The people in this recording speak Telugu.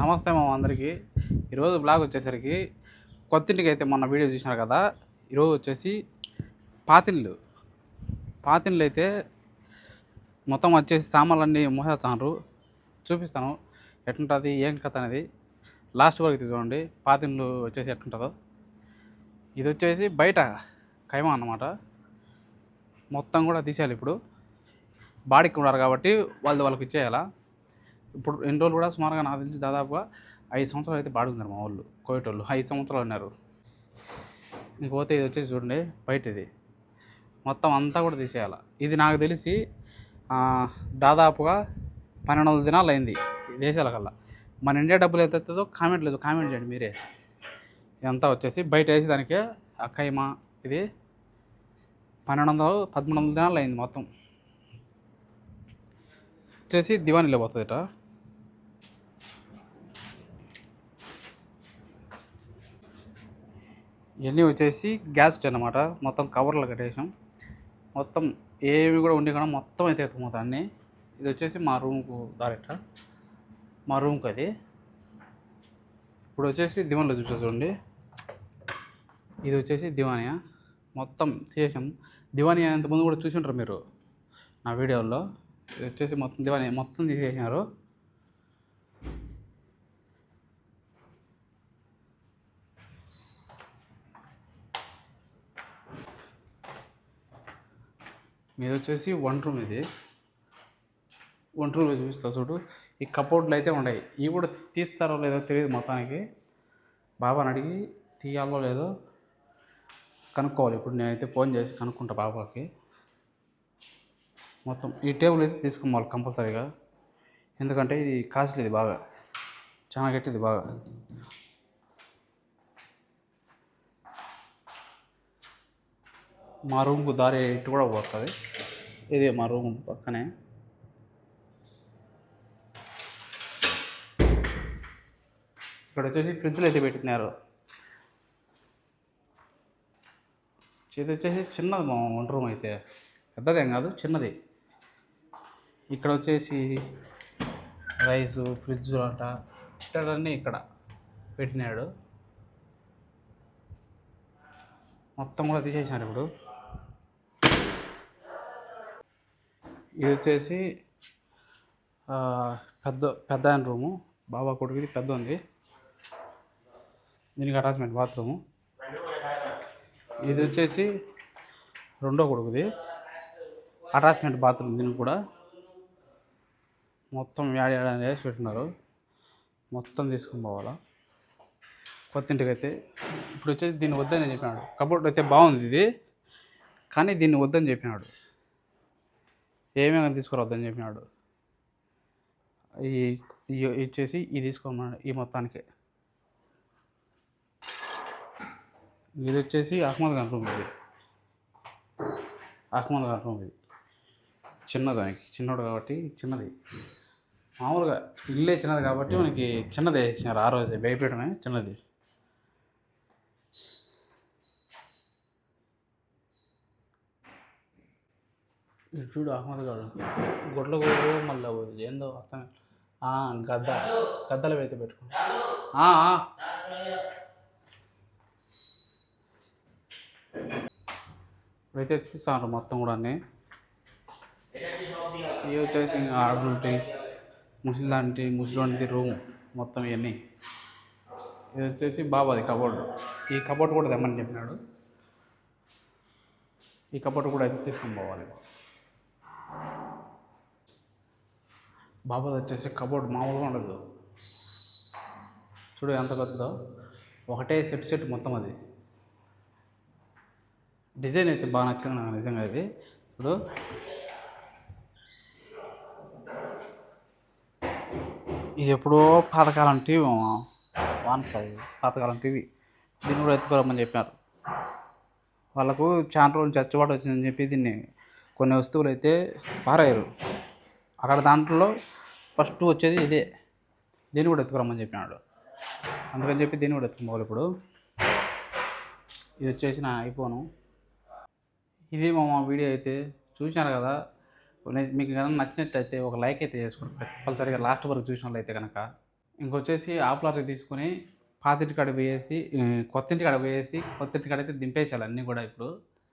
నమస్తే మా అందరికీ. ఈరోజు బ్లాగ్ వచ్చేసరికి కొత్తింటికి అయితే మొన్న వీడియో చూసినారు కదా. ఈరోజు వచ్చేసి పాతిళ్ళు అయితే మొత్తం వచ్చేసి సామాన్లన్నీ మోసేస్తున్నారు. చూపిస్తాను ఎట్లుంటుంది ఏం కథ అనేది. లాస్ట్ వరకు చూడండి పాతిళ్ళు వచ్చేసి ఎట్లుంటుందో. ఇది వచ్చేసి బయట ఖైమా అన్నమాట. మొత్తం కూడా తీసేయాలి. ఇప్పుడు బాడీకి ఉన్నారు కాబట్టి వాళ్ళకి ఇచ్చేయాలా. ఇప్పుడు ఎన్ని రోజులు కూడా సుమారుగా నాకు తెలిసి దాదాపుగా 5 సంవత్సరాలు అయితే బాడుకున్నారు మా వాళ్ళు. కోయటోళ్ళు 5 సంవత్సరాలు ఉన్నారు. ఇంకపోతే ఇది వచ్చేసి చూడండి బయట ఇది మొత్తం అంతా కూడా తీసేయాలి. ఇది నాకు తెలిసి దాదాపుగా 1200 దినాలు అయింది దేశాల కల్లా. మన ఇండియా డబ్బులు ఎంత అవుతుందో కామెంట్ చేయండి మీరే. ఇదంతా వచ్చేసి బయట వేసి దానికి అక్కయ్యమా ఇది 1300 దినాలు అయింది మొత్తం. వచ్చేసి దివానీలో పోతుంది ఇట. ఇవన్నీ వచ్చేసి గ్యాస్ స్టవ్ అన్నమాట. మొత్తం కవర్లు కట్టేసాం. మొత్తం ఏమి కూడా ఉండి కూడా మొత్తం అయితే ఎత్తుకుపోతాం అన్నీ. ఇది వచ్చేసి మా రూమ్కు దారిట, మా రూమ్కి అది. ఇప్పుడు వచ్చేసి దివాన్లో చూడండి. ఇది వచ్చేసి దివానియా మొత్తం చేసాం. దివానియా ఇంతకుముందు కూడా చూసి ఉంటారు మీరు నా వీడియోలో. ఇది వచ్చేసి మొత్తం దివానియా మొత్తం తీసేసినారు. ఇది వచ్చేసి వంట రూమ్. ఇది వంట రూమ్ చూపిస్తా చూడు. ఈ కబోర్డ్లు అయితే ఉన్నాయి. ఇవి కూడా తీస్తారో లేదో తెలియదు. మొత్తానికి బాబాని అడిగి తీయాలో లేదో కనుక్కోవాలి. ఇప్పుడు నేనైతే ఫోన్ చేసి కనుక్కుంటా బాబాకి. మొత్తం ఈ టేబుల్ అయితే తీసుకోవాలి కంపల్సరీగా. ఎందుకంటే ఇది కాస్ట్లీది, బాగా చాలా గట్టిది బాగా. మా రూమ్కు దారి ఇటు కూడా పోతుంది. ఇది మా రూమ్ పక్కనే. ఇక్కడ వచ్చేసి ఫ్రిడ్జ్లు అయితే పెట్టినారు. ఇది వచ్చేసి చిన్నది మా వంట రూమ్ అయితే, పెద్దదేం కాదు చిన్నది. ఇక్కడ వచ్చేసి రైసు ఫ్రిడ్జ్ అంట ఇట్టన్నీ ఇక్కడ పెట్టినాడు. మొత్తం కూడా తీసేసినారు ఇప్పుడు. ఇది వచ్చేసి పెద్ద రూము. బాబా కొడుకుది పెద్ద ఉంది. దీనికి అటాచ్మెంట్ బాత్రూము. ఇది వచ్చేసి రెండో కొడుకుది అటాచ్మెంట్ బాత్రూమ్. దీనికి కూడా మొత్తం ఏడాది వేసి పెట్టినారు. మొత్తం తీసుకుని పోవాలా కొత్తింటికి అయితే. ఇప్పుడు వచ్చేసి దీన్ని వద్దని చెప్పినాడు. కబోర్డ్ అయితే బాగుంది ఇది, కానీ దీన్ని వద్దని చెప్పినాడు. ఏమేమి తీసుకురావద్దని చెప్పినాడు. ఇచ్చేసి ఇది తీసుకోమన్నాడు. ఈ మొత్తానికి ఇది వచ్చేసి అహ్మద్ ఖాన్ రూమ్. ఇది అహ్మద్ ఖాన్ రూమ్. ఇది చిన్నదానికి చిన్నోడు కాబట్టి చిన్నది. మామూలుగా ఇల్లే చిన్నది కాబట్టి మనకి చిన్నది ఇచ్చినారు. ఆ రోజే భయపెట్టమే చిన్నది. చూడు అహ్మద్ గారు గొడ్ల గోడు మళ్ళీ ఏందో అర్థం. గద్దలు అయితే పెట్టుకో. ఇప్పుడైతే ఎత్తిస్తాను మొత్తం కూడా అన్నీ. ఇవి వచ్చేసి ఇంకా ఆడుంటాయి. ముసలిలాంటి రూమ్ మొత్తం ఇవన్నీ. ఇది వచ్చేసి బాబాది కబోర్డు. ఈ కబోర్డు కూడా తెమ్మని చెప్పినాడు. ఈ కబోర్డు కూడా అయితే తీసుకొని పోవాలి. బాబాది వచ్చేసి కబోర్డ్ మామూలుగా ఉండదు. చూడు ఎంత పెద్దదో. ఒకటే సెట్ మొత్తం. అది డిజైన్ అయితే బాగా నచ్చింది నాకు నిజంగా. ఇది చూడు. ఇది ఎప్పుడో పాతకాలం టీవీ పాతకాలం టీవీ. దీన్ని కూడా ఎత్తుకోరమ్మని చెప్పారు. వాళ్ళకు చాలా రోజులు చచ్చుబాటు వచ్చిందని చెప్పి దీన్ని కొన్ని వస్తువులు అయితే పారాయారు అక్కడ. దాంట్లో ఫస్ట్ వచ్చేది ఇదే. దీన్ని కూడా ఎత్తుకురమ్మని చెప్పినాడు. అందుకని చెప్పి దీన్ని కూడా ఎత్తుకోవాలి ఇప్పుడు. ఇది వచ్చేసి నా ఐఫోను. ఇది మా వీడియో అయితే చూసినారు కదా. మీకు కనుక నచ్చినట్టయితే ఒక లైక్ అయితే చేసుకోండి కంపల్సరీగా. లాస్ట్ వరకు చూసిన వాళ్ళు అయితే కనుక ఇంకొచ్చేసి హాఫ్ లారీ తీసుకొని పాతింటి కాడ పోయేసి కొత్తింటి కాడ పోయేసి కొత్తింటి కాడ అయితే దింపేసేయాలి అన్నీ కూడా ఇప్పుడు.